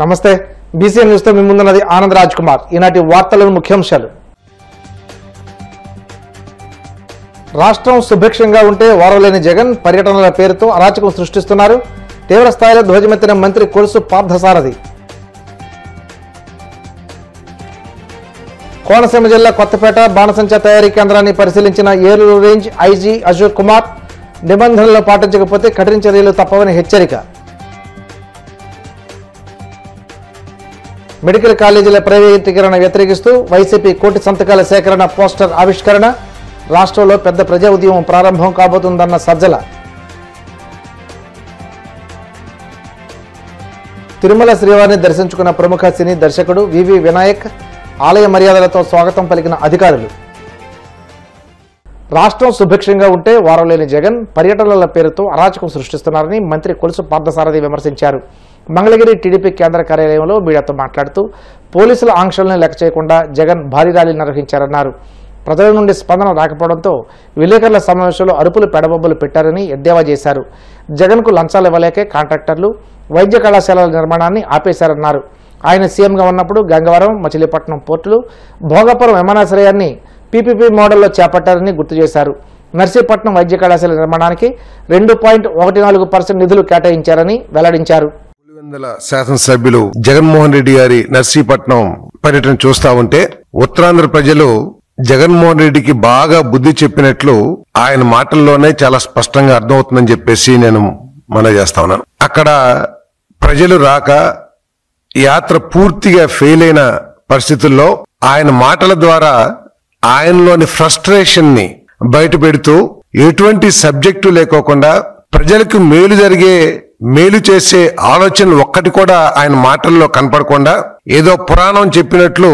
నమస్తే BCN news తో మీ ముందున్నది ఆనంద్ రాజ్ కుమార్. ఈనాటి వార్తలను ముఖ్యాంశాలు. రాష్ట్రం సుభిక్షంగా ఉంటే వారలేని జగన్ పర్యటనల పేరుతో అరాచకం సృష్టిస్తున్నారు. తీవ్ర స్థాయిలో ధ్వజమెత్తిన మంత్రి కొలుసు పార్థసారథి. కోనసీమ జిల్లా కొత్తపేట బాణసంచా తయారీ కేంద్రాన్ని పరిశీలించిన ఏలూరు రేంజ్ ఐజీ అశోక్ కుమార్. నిబంధనలు పాటించకపోతే కఠిన చర్యలు తప్పవని హెచ్చరిక. మెడికల్ కాలేజీల ప్రైవేటీకరణ వ్యతిరేకిస్తూ వైసీపీ కోటి సంతకాల సేకరణ పోస్టర్ ఆవిష్కరణ. రాష్ట్రంలో పెద్ద ప్రజా ఉద్యమం ప్రారంభం కాబోతుందన్న సజ్జల. తిరుమల శ్రీవారిని దర్శించుకున్న ప్రముఖ సినీ దర్శకుడు వివి వినాయక్. ఆలయ మర్యాదలతో స్వాగతం పలికిన అధికారులు. రాష్ట్రం సుభిక్షంగా ఉంటే వారలేని జగన్ పర్యటనల పేరుతో అరాచకం సృష్టిస్తున్నారని మంత్రి కొలుసు పార్థసారథి విమర్శించారు. మంగళగిరి టీడీపీ కేంద్ర కార్యాలయంలో మీడియాతో మాట్లాడుతూ పోలీసుల ఆంక్షలను లెక్క చేయకుండా జగన్ భారీ ర్యాలీ నిర్వహించారన్నారు. ప్రజల నుండి స్పందన రాకపోవడంతో విలేకరుల సమావేశంలో అరుపులు పెడబొబ్బలు పెట్టారని ఎద్దేవా చేశారు. జగన్కు లంచాలు ఇవ్వలేకే కాంట్రాక్టర్లు వైద్య కళాశాలల నిర్మాణాన్ని ఆపేశారన్నారు. ఆయన సీఎంగా ఉన్నప్పుడు గంగవరం, మచిలీపట్నం పోర్టులు, భోగాపురం విమానాశ్రయాన్ని పీపీపీ మోడల్లో చేపట్టారని గుర్తు చేశారు. నర్సీపట్నం వైద్య కళాశాల నిర్మాణానికి 2.14% నిధులు కేటాయించారని వెల్లడించారు. శాసనసభ్యులు జగన్మోహన్ రెడ్డి గారి నర్సీపట్నం పర్యటన చూస్తా ఉంటే ఉత్తరాంధ్ర ప్రజలు జగన్మోహన్ రెడ్డికి బాగా బుద్ధి చెప్పినట్లు ఆయన మాటల్లోనే చాలా స్పష్టంగా అర్థమవుతుందని చెప్పేసి నేను మనవి చేస్తా ఉన్నాను. అక్కడ ప్రజలు రాక యాత్ర పూర్తిగా ఫెయిల్ అయిన పరిస్థితుల్లో ఆయన మాటల ద్వారా ఆయనలోని ఫ్రస్ట్రేషన్ ని బయట పెడుతూ ఎటువంటి సబ్జెక్టు లేకోకుండా ప్రజలకు మేలు చేసే ఆలోచనలు ఒక్కటి కూడా ఆయన మాటల్లో కనపడకుండా ఏదో పురాణం చెప్పినట్లు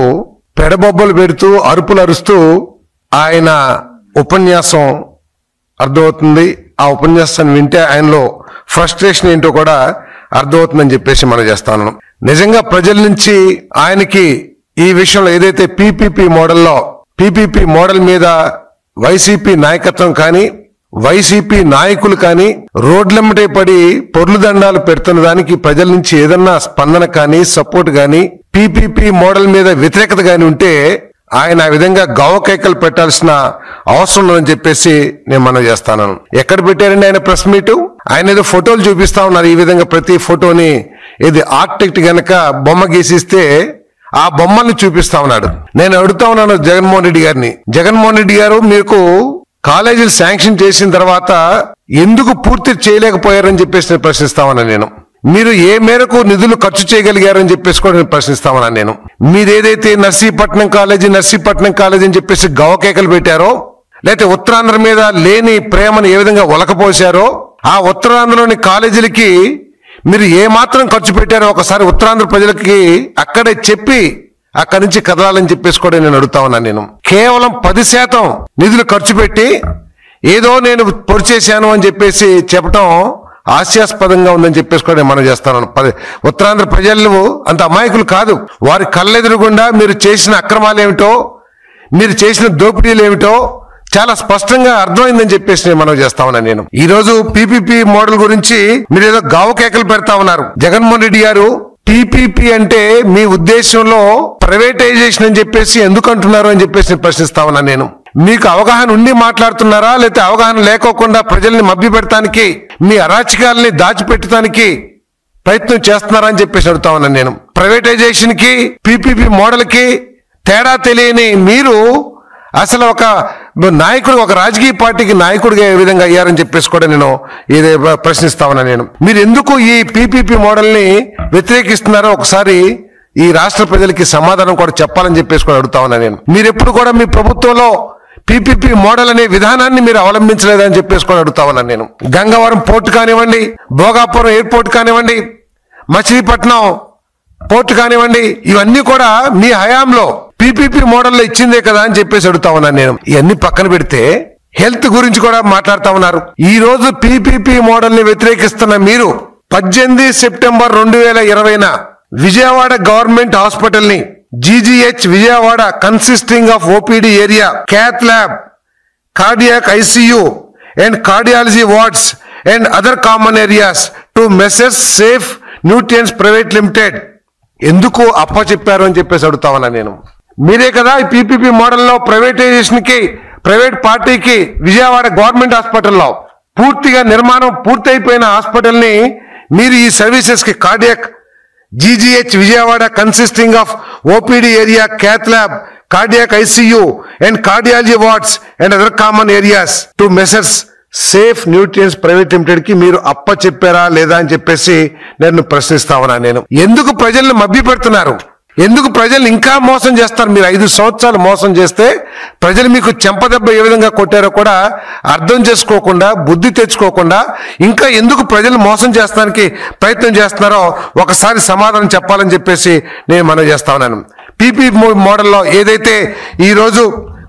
పెడబొబ్బలు పెడుతూ అరుపులు అరుస్తూ ఆయన ఉపన్యాసం అర్థమవుతుంది. ఆ ఉపన్యాసాన్ని వింటే ఆయనలో ఫ్రస్ట్రేషన్ ఏంటో కూడా అర్థమవుతుందని చెప్పేసి మనం చేస్తాను. నిజంగా ప్రజల నుంచి ఆయనకి ఈ విషయంలో ఏదైతే పీపీపీ మోడల్ మీద వైసీపీ నాయకత్వం కానీ వైసీపీ నాయకులు కానీ రోడ్లెమ్మటే పడి పొర్లు దండాలు పెడుతున్న దానికి ప్రజల నుంచి ఏదన్నా స్పందన కానీ సపోర్ట్ కానీ పీపీపీ మోడల్ మీద వ్యతిరేకత కానీ ఉంటే ఆయన ఆ విధంగా గౌవకేకలు పెట్టాల్సిన అవసరం ఉందని చెప్పేసి నేను మనవి చేస్తాను. ఎక్కడ పెట్టారండి ఆయన ప్రెస్ మీట్? ఆయన ఏదో ఫోటోలు చూపిస్తా ఉన్నారు. ఈ విధంగా ప్రతి ఫోటోని ఏది ఆర్కిటెక్ట్ గనక బొమ్మ గీసిస్తే ఆ బొమ్మల్ని చూపిస్తా ఉన్నాడు. నేను అడుగుతా ఉన్నాను జగన్మోహన్ రెడ్డి గారు మీకు కాలేజీలు శాంక్షన్ చేసిన తర్వాత ఎందుకు పూర్తి చేయలేకపోయారని చెప్పేసి నేను ప్రశ్నిస్తామన్నా. నేను మీరు ఏ మేరకు నిధులు ఖర్చు చేయగలిగారని చెప్పేసి కూడా నేను ప్రశ్నిస్తామన్నా. నేను మీరేదైతే నర్సీపట్నం కాలేజీ అని చెప్పేసి గవకేకలు పెట్టారో, లేకపోతే ఉత్తరాంధ్ర మీద లేని ప్రేమను ఏ విధంగా ఒలకపోసారో, ఆ ఉత్తరాంధ్రలోని కాలేజీలకి మీరు ఏ మాత్రం ఖర్చు పెట్టారో ఒకసారి ఉత్తరాంధ్ర ప్రజలకి అక్కడే చెప్పి అక్కడి నుంచి కదలాలని చెప్పేసి కూడా నేను అడుగుతా ఉన్నాను. నేను కేవలం 10% నిధులు ఖర్చు పెట్టి ఏదో నేను పొడిచేశాను అని చెప్పేసి చెప్పడం హాస్యాస్పదంగా ఉందని చెప్పేసి కూడా నేను మనం చేస్తాను. ఉత్తరాంధ్ర ప్రజలు అంత అమాయకులు కాదు. వారి కళ్ళెదురుగుండా మీరు చేసిన అక్రమాలు ఏమిటో, మీరు చేసిన దోపిడీలు ఏమిటో చాలా స్పష్టంగా అర్థమైందని చెప్పేసి నేను మనం చేస్తా ఉన్నాను. నేను ఈ రోజు పీపీపీ మోడల్ గురించి మీరు ఏదో గావకేకలు పెడతా ఉన్నారు. జగన్మోహన్ రెడ్డి గారు పీపీపీ అంటే మీ ఉద్దేశంలో ప్రైవేటైజేషన్ అని చెప్పేసి ఎందుకు అంటున్నారు అని చెప్పేసి ప్రశ్నిస్తా ఉన్నాను. నేను మీకు అవగాహన ఉండి మాట్లాడుతున్నారా, లేకపోతే అవగాహన లేకోకుండా ప్రజల్ని మభ్య పెడతానికి మీ అరాచకాలని దాచిపెట్టడానికి ప్రయత్నం చేస్తున్నారా అని చెప్పేసి అడుగుతా ఉన్నాను. నేను ప్రైవేటైజేషన్ కి పీపీపీ మోడల్ కి తేడా తెలియని మీరు అసలు ఒక నాయకుడు, ఒక రాజకీయ పార్టీకి నాయకుడిగా ఏ విధంగా అయ్యారని చెప్పేసి కూడా నేను ఇది ప్రశ్నిస్తా ఉన్నా. నేను మీరు ఎందుకు ఈ పీపీపీ మోడల్ ని వ్యతిరేకిస్తున్నారో ఒకసారి ఈ రాష్ట్ర ప్రజలకి సమాధానం కూడా చెప్పాలని చెప్పేసి కూడా అడుగుతా ఉన్నా. నేను మీరు ఎప్పుడు కూడా మీ ప్రభుత్వంలో పీపీపీ మోడల్ అనే విధానాన్ని మీరు అవలంబించలేదని చెప్పేసి కూడా అడుగుతా ఉన్నాను. నేను గంగవరం పోర్టు కానివ్వండి, భోగాపురం ఎయిర్పోర్ట్ కానివ్వండి, మచిలీపట్నం పోర్టు కానివ్వండి, ఇవన్నీ కూడా మీ హయాంలో పీపీపీ మోడల్లో ఇచ్చిందే కదా అని చెప్పేసి అడుగుతా ఉన్నాను. నేను ఇవన్నీ పక్కన పెడితే హెల్త్ గురించి కూడా మాట్లాడుతా ఉన్నారు. ఈ రోజు పీపీపీ మోడల్ ని వ్యతిరేకిస్తున్న మీరు 18 సెప్టెంబర్ 2020 విజయవాడ గవర్నమెంట్ హాస్పిటల్ ని GGH Vijayawada consisting of OPD area, cath lab, cardiac ICU and cardiology wards and other common areas to messrs safe nutrients private limited ఎందుకు అప్పచెప్పారు అని చెప్పేసి అడుగుతా ఉన్నా నేను. మీరే కదా ఈ పీపీపీ మోడల్లో ప్రైవేటైజేషన్కి, ప్రైవేట్ పార్టీకి విజయవాడ గవర్నమెంట్ హాస్పిటల్లో పూర్తిగా నిర్మాణం పూర్తయిపోయిన హాస్పిటల్ని మీరు ఈ సర్వీసెస్కి cardiac GGH Vijayawada consisting of OPD area, cath lab, cardiac ICU and cardiology wards and other common areas to Messrs safe nutrients private limited కి మీరు అప్ప చెప్పారా లేదా అని చెప్పేసి నేను ప్రశ్నిస్తా ఉన్నా. నేను ఎందుకు ప్రజల్ని మభ్య పెడుతున్నారు? ఎందుకు ప్రజల్ని ఇంకా మోసం చేస్తారు? మీరు 5 సంవత్సరాలు మోసం చేస్తే ప్రజలు మీకు చెంపదెబ్బ ఏ విధంగా కొట్టారో కూడా అర్థం చేసుకోకుండా, బుద్ధి తెచ్చుకోకుండా ఇంకా ఎందుకు ప్రజలు మోసం చేస్తానికి ప్రయత్నం చేస్తున్నారో ఒకసారి సమాధానం చెప్పాలని చెప్పేసి నేను మనవి చేస్తా ఉన్నాను. పీపీ మోడల్లో ఏదైతే ఈ రోజు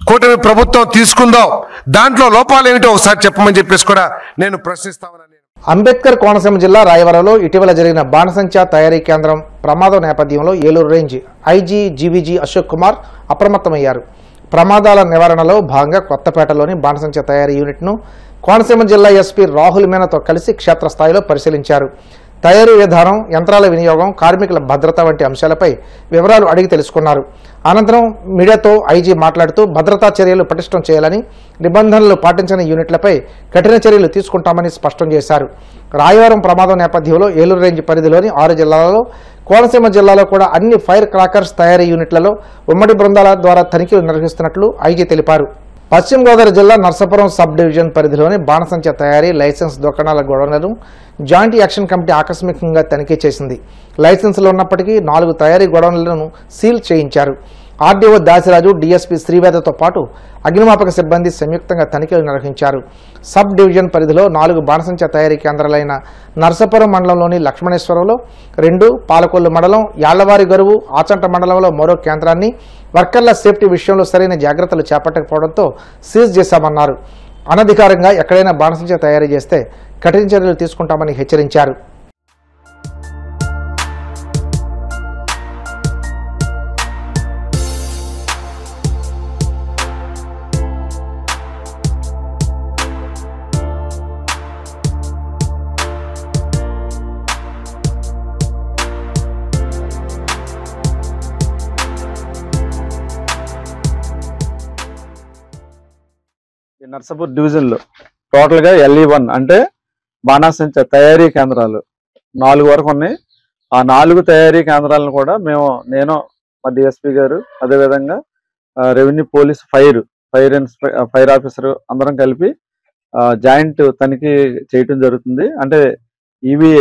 కూటమి ప్రభుత్వం తీసుకుందో దాంట్లో లోపాలు ఏమిటో ఒకసారి చెప్పమని చెప్పేసి కూడా నేను ప్రశ్నిస్తా ఉన్నాను. అంబేద్కర్ కోనసీమ జిల్లా రాయవరంలో ఇటీవల జరిగిన బాణసంచా తయారీ కేంద్రం ప్రమాదం నేపథ్యంలో Eluru range IG GVG Ashok Kumar అప్రమత్తమయ్యారు. ప్రమాదాల నివారణలో భాగంగా కొత్తపేటలోని బాణసంచా తయారీ యూనిట్ను కోనసీమ జిల్లా ఎస్పీ రాహుల్ మీనాతో కలిసి క్షేత్రస్థాయిలో పరిశీలించారు. తయారీ విధానం, యంత్రాల వినియోగం, కార్మికుల భద్రత వంటి అంశాలపై వివరాలు అడిగి తెలుసుకున్నారు. అనంతరం మీడియాతో ఐజీ మాట్లాడుతూ భద్రతా చర్యలు పటిష్టం చేయాలని, నిబంధనలు పాటించని యూనిట్లపై కఠిన చర్యలు తీసుకుంటామని స్పష్టం చేశారు. రాయవరం ప్రమాదం నేపథ్యంలో ఏలూరు రేంజ్ పరిధిలోని 6 జిల్లాలలో, కోనసీమ జిల్లాలో కూడా అన్ని ఫైర్ క్రాకర్స్ తయారీ యూనిట్లలో ఉమ్మడి బృందాల ద్వారా తనిఖీలు నిర్వహిస్తున్నట్లు ఐజీ తెలిపారు. పశ్చిమ గోదావరి జిల్లా నర్సాపురం సబ్ డివిజన్ పరిధిలోని బాణసంచా తయారీ లైసెన్స్ దుకాణాల గోడౌన్లను జాయింట్ యాక్షన్ కమిటీ ఆకస్మికంగా తనిఖీ చేసింది. లైసెన్సులు ఉన్నప్పటికీ 4 తయారీ గోడౌన్లను సీల్ చేయించారు. ఆర్డీఓ దాసిరాజు, డీఎస్పీ శ్రీవేదతో పాటు అగ్నిమాపక సిబ్బంది సంయుక్తంగా తనిఖీలు నిర్వహించారు. సబ్ డివిజన్ పరిధిలో 4 బాణసంచా తయారీ కేంద్రాలైన నర్సాపురం మండలంలోని లక్ష్మణేశ్వరంలో 2, పాలకొల్లు మండలం యాళ్లవారి గరువు, ఆచంట మండలంలో మరో కేంద్రాన్ని వర్కర్ల సేఫ్టీ విషయంలో సరైన జాగ్రత్తలు చేపట్టకపోవడంతో సీజ్ చేశామన్నారు. అనధికారంగా ఎక్కడైనా బాణసంచా తయారీ చేస్తే కఠిన చర్యలు తీసుకుంటామని హెచ్చరించారు. నర్సాపూర్ డివిజన్లో టోటల్గా LE1 అంటే బాణాసంచా తయారీ కేంద్రాలు 4 వరకు ఉన్నాయి. ఆ 4 తయారీ కేంద్రాలను కూడా నేను మా డిఎస్పీ గారు, అదేవిధంగా రెవెన్యూ, పోలీస్, ఫైర్ ఆఫీసర్ అందరం కలిపి జాయింట్ తనిఖీ చేయటం జరుగుతుంది. అంటే ఇవి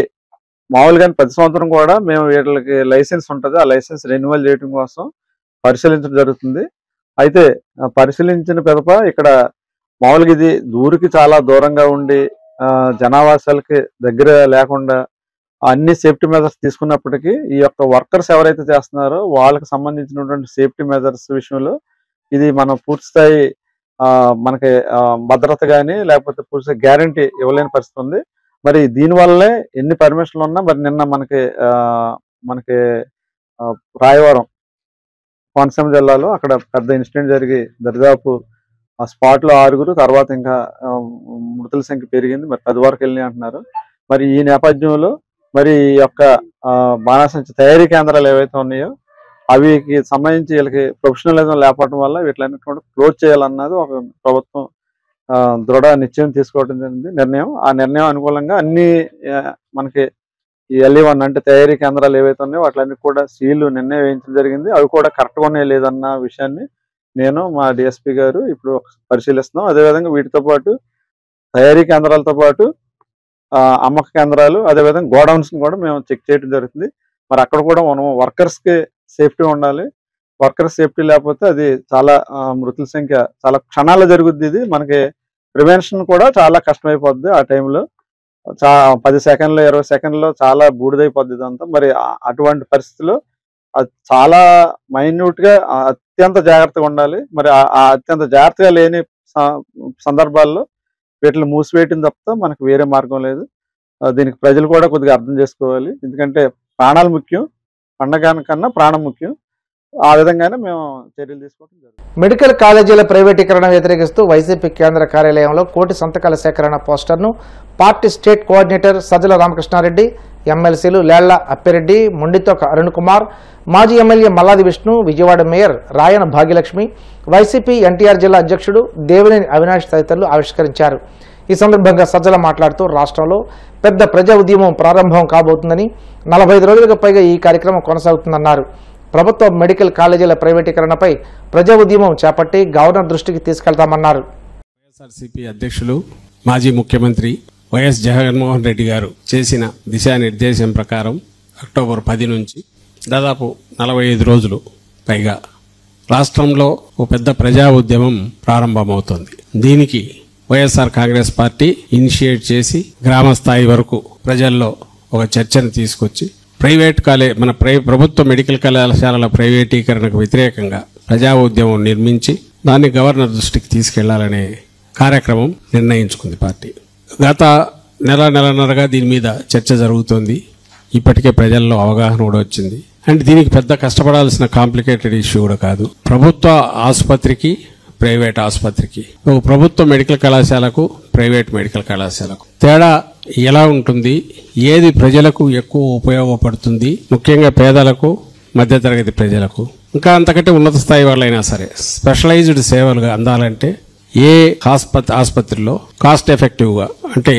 మామూలుగా ప్రతి సంవత్సరం కూడా మేము వీళ్ళకి లైసెన్స్ ఉంటుంది, ఆ లైసెన్స్ రెన్యువల్ చేయడం కోసం పరిశీలించడం జరుగుతుంది. అయితే పరిశీలించిన పిదప ఇక్కడ మామూలుగా ఇది ఊరికి చాలా దూరంగా ఉండి జనావాసాలకి దగ్గర లేకుండా అన్ని సేఫ్టీ మెజర్స్ తీసుకున్నప్పటికీ ఈ యొక్క వర్కర్స్ ఎవరైతే చేస్తున్నారో వాళ్ళకి సంబంధించినటువంటి సేఫ్టీ మెజర్స్ విషయంలో ఇది మనం పూర్తి స్థాయి మనకి భద్రత కానీ లేకపోతే పూర్తి గ్యారంటీ ఇవ్వలేని పరిస్థితి ఉంది. మరి దీనివల్లే ఎన్ని పర్మిషన్లు ఉన్నా మరి నిన్న మనకి రాయవరం కోనసీమ జిల్లాలో అక్కడ పెద్ద ఇన్సిడెంట్ జరిగి దరిదాపు ఆ స్పాట్ లో 6, తర్వాత ఇంకా మృతుల సంఖ్య పెరిగింది, మరి 10 వరకు వెళ్ళి అంటున్నారు. మరి ఈ నేపథ్యంలో మరి ఈ యొక్క బాణాసంచా తయారీ కేంద్రాలు ఏవైతే ఉన్నాయో అవికి సంబంధించి వీళ్ళకి ప్రొఫెషనలిజం లేకపోవడం వల్ల వీటిలన్నిటి కూడా క్లోజ్ చేయాలన్నది ఒక ప్రభుత్వం దృఢ నిశ్చయం తీసుకోవడం జరిగింది. ఆ నిర్ణయం అనుకూలంగా అన్ని మనకి ఈ LE1 అంటే తయారీ కేంద్రాలు ఏవైతే ఉన్నాయో వాటిలన్నీ కూడా సీలు నిర్ణయం వేయించడం జరిగింది. అవి కూడా కరెక్ట్గా ఉన్నాయి లేదన్న విషయాన్ని నేను మా డిఎస్పీ గారు ఇప్పుడు పరిశీలిస్తున్నాం. అదేవిధంగా వీటితో పాటు తయారీ కేంద్రాలతో పాటు అమ్మక కేంద్రాలు, అదేవిధంగా గోడౌన్స్ కూడా మేము చెక్ చేయడం జరుగుతుంది. మరి అక్కడ కూడా మనం వర్కర్స్కి సేఫ్టీ ఉండాలి. వర్కర్స్ సేఫ్టీ లేకపోతే అది చాలా మృతుల సంఖ్య చాలా క్షణాల్లో జరుగుద్ది. ఇది మనకి ప్రివెన్షన్ కూడా చాలా కష్టమైపోద్ది. ఆ టైంలో 10 సెకండ్లు 20 సెకండ్లో చాలా బూడిదైపోద్ది ఇదంతా. మరి అటువంటి పరిస్థితుల్లో అది చాలా మైన్యూట్ గా అత్యంత జాగ్రత్తగా ఉండాలి. మరి ఆ అత్యంత జాగ్రత్తగా లేని సందర్భాల్లో వీటిని మూసివేయటం తప్ప మనకు వేరే మార్గం లేదు. దీనికి ప్రజలు కూడా కొద్దిగా అర్థం చేసుకోవాలి. ఎందుకంటే ప్రాణాలు ముఖ్యం, పండగ కన్నా ప్రాణం ముఖ్యం. ఆ విధంగానే మేము చర్యలు తీసుకోవడం జరుగుతుంది. మెడికల్ కాలేజీల ప్రైవేటీకరణ వ్యతిరేకిస్తూ వైసీపీ కేంద్ర కార్యాలయంలో 1,00,00,000 సంతకాల సేకరణ పోస్టర్ను party state coordinator Sajjala Ramakrishna Reddy, ఎమ్మెల్సీలు లేళ్ల అప్పిరెడ్డి, మొండితోక అరుణ్ కుమార్, మాజీ MLA Malladi Vishnu, Vijayawada mayor Rayana Bhagyalakshmi, YCP NTR జిల్లా అధ్యక్షుడు దేవినేని అవినాష్ తదితరులు ఆవిష్కరించారు. ఈ సందర్భంగా సజ్జల మాట్లాడుతూ రాష్ట్రంలో పెద్ద ప్రజా ఉద్యమం ప్రారంభం కాబోతుందని, 45 రోజులకు పైగా ఈ కార్యక్రమం కొనసాగుతుందన్నారు. ప్రభుత్వ మెడికల్ కాలేజీల ప్రైవేటీకరణపై ప్రజా ఉద్యమం చేపట్టి గవర్నర్ దృష్టికి తీసుకెళ్తామన్నారు. వైఎస్ఆర్సీపీ అధ్యక్షులు మాజీ ముఖ్యమంత్రి వైఎస్ జగన్మోహన్ రెడ్డి గారు చేసిన దిశానిర్దేశం ప్రకారం అక్టోబర్ 10 నుంచి దాదాపు 45 రోజులు పైగా రాష్ట్రంలో ఒక పెద్ద ప్రజా ఉద్యమం ప్రారంభమవుతోంది. దీనికి వైఎస్ఆర్ కాంగ్రెస్ పార్టీ ఇనిషియేట్ చేసి గ్రామ స్థాయి వరకు ప్రజల్లో ఒక చర్చను తీసుకొచ్చి ప్రభుత్వ మెడికల్ కళాశాలల ప్రైవేటీకరణకు వ్యతిరేకంగా ప్రజా ఉద్యమం నిర్మించి దాన్ని గవర్నర్ దృష్టికి తీసుకెళ్లాలనే కార్యక్రమం నిర్ణయించుకుంది పార్టీ. గత నెలన్నరగా దీని మీద చర్చ జరుగుతోంది. ఇప్పటికే ప్రజల్లో అవగాహన కూడా వచ్చింది. అంటే దీనికి పెద్ద కష్టపడాల్సిన కాంప్లికేటెడ్ ఇష్యూ కూడా కాదు. ప్రభుత్వ ఆసుపత్రికి, ప్రైవేట్ ఆసుపత్రికి, ఒక ప్రభుత్వ మెడికల్ కళాశాలకు, ప్రైవేట్ మెడికల్ కళాశాలకు తేడా ఎలా ఉంటుంది, ఏది ప్రజలకు ఎక్కువ ఉపయోగపడుతుంది, ముఖ్యంగా పేదలకు, మధ్యతరగతి ప్రజలకు, ఇంకా అంతకంటే ఉన్నత స్థాయి వాళ్ళైనా సరే స్పెషలైజ్డ్ సేవలుగా అందాలంటే ఏ ఆసుపత్రిలో కాస్ట్ ఎఫెక్టివ్గా, అంటే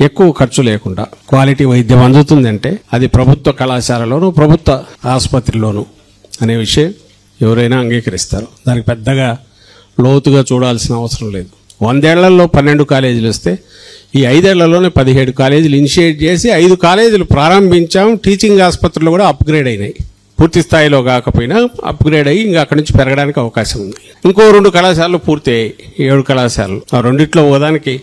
ఎక్కువ ఖర్చు లేకుండా క్వాలిటీ వైద్యం అందుతుందంటే అది ప్రభుత్వ కళాశాలలోనూ ప్రభుత్వ ఆసుపత్రిలోనూ అనే విషయం ఎవరైనా అంగీకరిస్తారు. దానికి పెద్దగా లోతుగా చూడాల్సిన అవసరం లేదు. 100 ఏళ్లలో 12 కాలేజీలు వస్తే ఈ 5 ఏళ్లలోనే 17 కాలేజీలు ఇనిషియేట్ చేసి 5 కాలేజీలు ప్రారంభించాం. టీచింగ్ ఆసుపత్రులు కూడా అప్గ్రేడ్ అయినాయి. పూర్తి స్థాయిలో కాకపోయినా అప్గ్రేడ్ అయ్యి ఇంకా అక్కడి నుంచి పెరగడానికి అవకాశం ఉంది. ఇంకో 2 కళాశాలలు పూర్తి అయ్యాయి. 7 కళాశాలలు. ఆ రెండిట్లో ఒకదానికి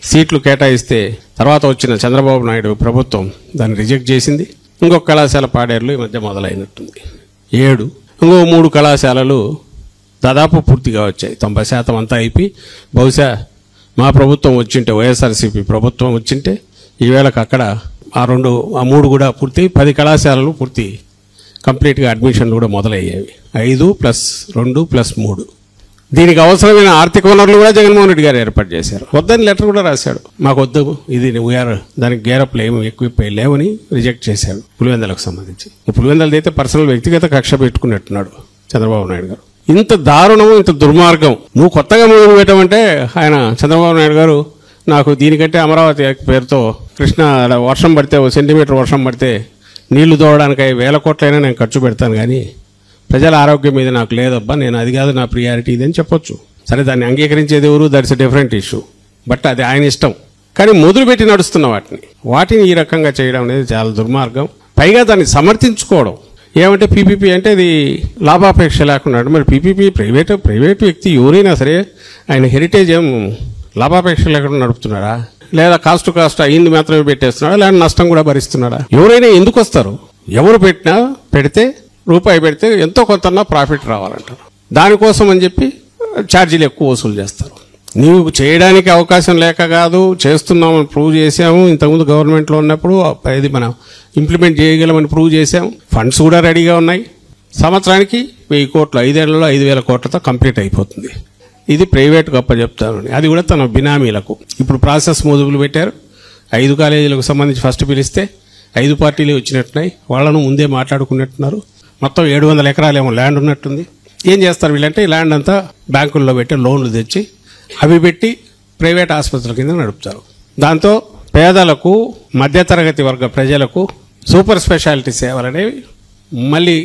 సీట్లు కేటాయిస్తే తర్వాత వచ్చిన చంద్రబాబు నాయుడు ప్రభుత్వం దాన్ని రిజెక్ట్ చేసింది. ఇంకొక కళాశాల పాడేరులో ఈ మధ్య మొదలైనట్టుంది. 7. ఇంకో 3 కళాశాలలు దాదాపు పూర్తిగా వచ్చాయి. 90% అంతా అయిపోయి బహుశా మా ప్రభుత్వం వచ్చింటే, వైఎస్ఆర్సీపీ ప్రభుత్వం వచ్చింటే ఈవేళకు అక్కడ ఆ 3 కూడా పూర్తి 10 కళాశాలలు పూర్తి కంప్లీట్గా అడ్మిషన్లు కూడా మొదలయ్యేవి. 5 + 2 + 3. దీనికి అవసరమైన ఆర్థిక వనరులు కూడా జగన్మోహన్ రెడ్డి గారు ఏర్పాటు చేశారు. వద్దని లెటర్ కూడా రాశాడు. మాకు వద్దు, ఇది దానికి గేరప్లు ఏమి ఎక్కువ లేవని రిజెక్ట్ చేశాడు. పులివెందులకు సంబంధించి పులివెందులది అయితే పర్సనల్ వ్యక్తిగత కక్ష పెట్టుకున్నట్టున్నాడు చంద్రబాబు నాయుడు గారు. ఇంత దారుణం, ఇంత దుర్మార్గం నువ్వు కొత్తగా మొదలు పెట్టామంటే ఆయన చంద్రబాబు నాయుడు గారు నాకు దీనికంటే అమరావతి పేరుతో కృష్ణ వర్షం పడితే 1 సెంటీమీటర్ వర్షం పడితే నీళ్లు తోవడానికి 1000 కోట్లైనా నేను ఖర్చు పెడతాను, కానీ ప్రజల ఆరోగ్యం మీద నాకు లేదబ్బా, నేను అది కాదు నా ప్రియారిటీ ఇదని చెప్పొచ్చు. సరే, దాన్ని అంగీకరించేది ఎవరు, that's a different issue. But అది ఆయన ఇష్టం. కానీ మొదలుపెట్టి నడుస్తున్న వాటిని ఈ రకంగా చేయడం అనేది చాలా దుర్మార్గం. పైగా దాన్ని సమర్థించుకోవడం ఏమంటే పీపీపీ అంటే అది లాభాపేక్ష లేకుండా. మరి పీపీపీ ప్రైవేట్ వ్యక్తి ఎవరైనా సరే ఆయన హెరిటేజ్ ఏం లాభాపేక్ష లేకుండా నడుపుతున్నాడా, లేదా కాస్ట్ అయింది మాత్రమే పెట్టేస్తున్నాడా, లేదా నష్టం కూడా భరిస్తున్నాడా? ఎవరైనా ఎందుకు వస్తారు? ఎవరు పెడితే రూపాయి పెడితే ఎంతో కొంత ప్రాఫిట్ రావాలంటారు. దానికోసం అని చెప్పి ఛార్జీలు ఎక్కువ వసూలు చేస్తారు. నీవు చేయడానికి అవకాశం లేక కాదు, చేస్తున్నామని ప్రూవ్ చేసాము. ఇంతకుముందు గవర్నమెంట్లో ఉన్నప్పుడు ఇది మనం ఇంప్లిమెంట్ చేయగలమని ప్రూవ్ చేసాము. ఫండ్స్ కూడా రెడీగా ఉన్నాయి. సంవత్సరానికి 1000 కోట్లు, 5 ఏళ్లలో 5000 కోట్లతో కంప్లీట్ అయిపోతుంది. ఇది ప్రైవేట్ గొప్ప చెప్తాను. అది కూడా తన బినామీలకు. ఇప్పుడు ప్రాసెస్ మొదలు పెట్టారు. 5 కాలేజీలకు సంబంధించి ఫస్ట్ పిలిస్తే 5 పార్టీలు వచ్చినట్టున్నాయి. వాళ్ళను ముందే మాట్లాడుకున్నట్టున్నారు. మొత్తం 700 ఎకరాలు ఏమో ల్యాండ్ ఉన్నట్టుంది. ఏం చేస్తారు వీళ్ళంటే ఈ ల్యాండ్ అంతా బ్యాంకుల్లో పెట్టి లోన్లు తెచ్చి అవి పెట్టి ప్రైవేట్ ఆసుపత్రుల కింద నడుపుతారు. దాంతో పేదలకు, మధ్యతరగతి వర్గ ప్రజలకు సూపర్ స్పెషాలిటీ సేవలు అనేవి మళ్ళీ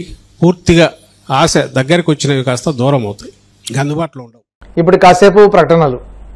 పూర్తిగా ఆశ దగ్గరికి వచ్చినవి కాస్త దూరం అవుతాయి, అందుబాటులో ఉండవు. ఇప్పుడు కాసేపు ప్రకటనలు.